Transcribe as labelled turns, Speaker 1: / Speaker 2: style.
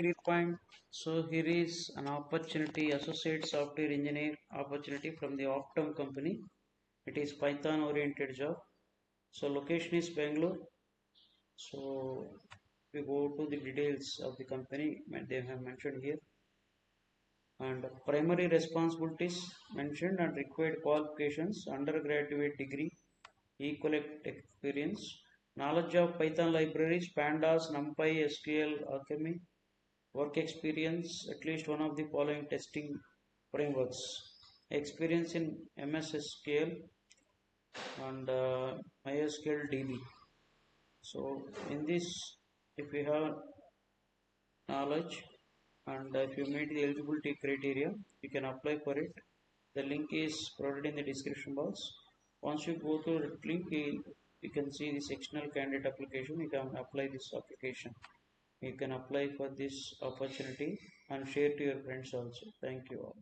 Speaker 1: entry point. So here is an opportunity, associate software engineer opportunity from the Optum company. It is Python oriented job. So location is Bangalore. So we go to the details of the company they have mentioned here, and primary responsibilities mentioned and required qualifications: undergraduate degree, equivalent experience, knowledge of Python libraries, pandas, numpy, SQL, alchemy, work experience at least one of the following testing frameworks, experience in MS SQL and MySQL DB. So in this, if you have knowledge and if you meet the eligibility criteria, you can apply for it. The link is provided in the description box. Once you go to that link, you can see the sectional candidate application. You can apply this application. You can apply for this opportunity and share to your friends also. Thank you all.